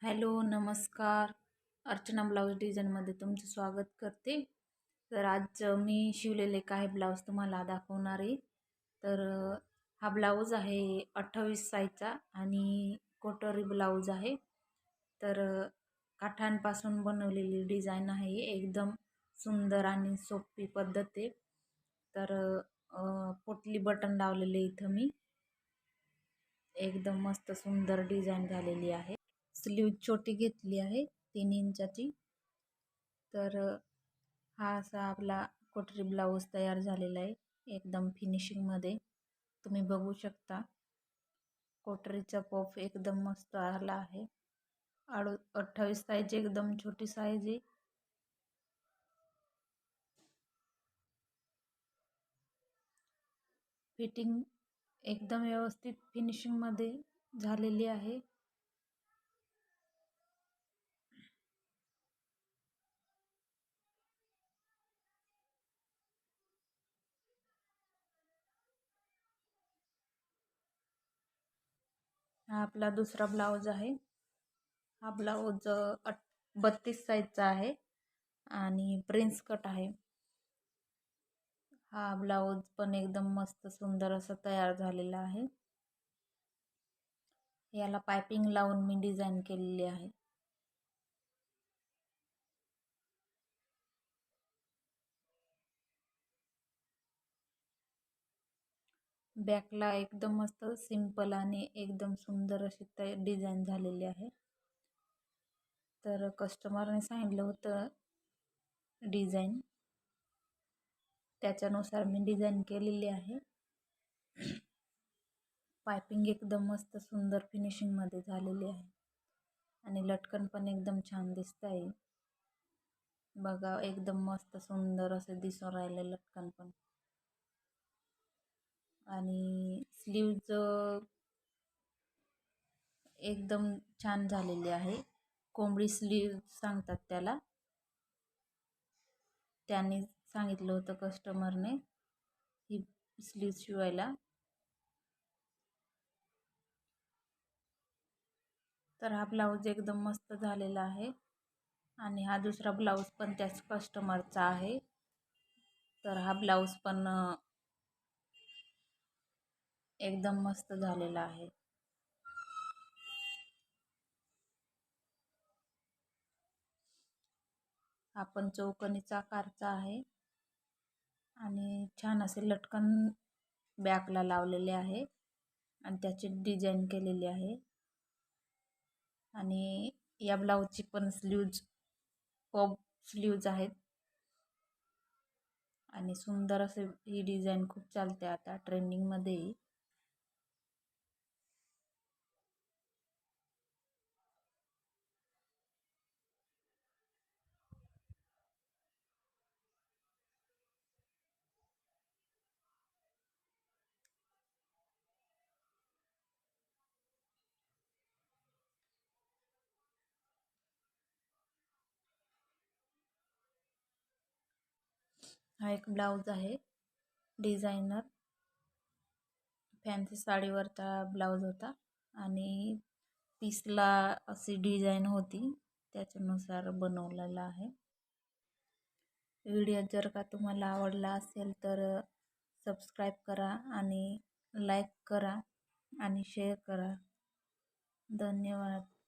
Hello, नमस्कार. Archana blouse डिझाईनमध्ये तुमचं स्वागत करते. तर आज मी शिवलेले काही ब्लाऊज तुम्हाला दाखवणार आहे. तर हा ब्लाऊज आहे 28 साईजचा आणि कोटरी ब्लाऊज आहे. तर काठांपासून बनवलेली डिझाईन आहे. एकदम सुंदर आणि सोपी पद्धत आहे. तर पोटली बटन लावलेले इथं मी. एकदम मस्त सुंदर डिझाईन झालेली आहे. स्लीव छोटी घेतली आहे 3 इंचाची. तर हा असा आपला कोटरी ब्लाऊज तयार झालेला आहे एकदम फिनिशिंगमध्ये. तुम्ही बघू शकता कोटरीचा पफ एकदम मस्त आला आहे. 28 साईज एकदम छोटी साईज आहे. फिटिंग एकदम व्यवस्थित फिनिशिंगमध्ये झालेली आहे. हा आपला दुसरा ब्लाऊज आहे. हा ब्लाऊज 32 साईजचा आहे आणि प्रिन्स कट आहे. हा ब्लाऊज पण एकदम मस्त सुंदर असं तयार झालेला आहे. याला पायपिंग लावून मी डिझाईन केलेली आहे. बॅकला एकदम मस्त सिंपल आणि एकदम सुंदर अशी डिझाईन झालेली आहे. तर कस्टमरने सांगितलं होतं डिझाईन, त्याच्यानुसार मी डिझाईन केलेली आहे. पायपिंग एकदम मस्त सुंदर फिनिशिंगमध्ये झालेली आहे आणि लटकन पण एकदम छान दिसत आहे. बघा एकदम मस्त सुंदर असे दिसून राहिले लटकन पण. आणि स्लीव्ज एकदम छान झालेली आहे. कोंबडी स्लीव सांगतात त्याला. त्यांनी सांगितलं होतं कस्टमरने ही स्लीव शिवायला. तर हा ब्लाऊज एकदम मस्त झालेला आहे आणि हा दुसरा ब्लाऊज पण त्याच कस्टमरचा आहे. तर हा ब्लाऊज पण एकदम मस्त झालेला आहे. हा पण चौकोनीचा आकारचा आहे आणि छान असे लटकन बॅकला लावलेले आहे आणि त्याची डिझाईन केलेली आहे. आणि या ब्लाऊजची पण पफ स्लीव्ज आहेत आणि सुंदर असे ही डिझाईन खूप चालते आता ट्रेंडिंगमध्ये. हा एक ब्लाऊज आहे डिझायनर फॅन्सी साडीवरचा ब्लाऊज होता आणि पीसला अशी डिझाईन होती, त्याच्यानुसार बनवलेला आहे. व्हिडिओ जर का तुम्हाला आवडला असेल तर सबस्क्राईब करा आणि लाईक करा आणि शेअर करा. धन्यवाद.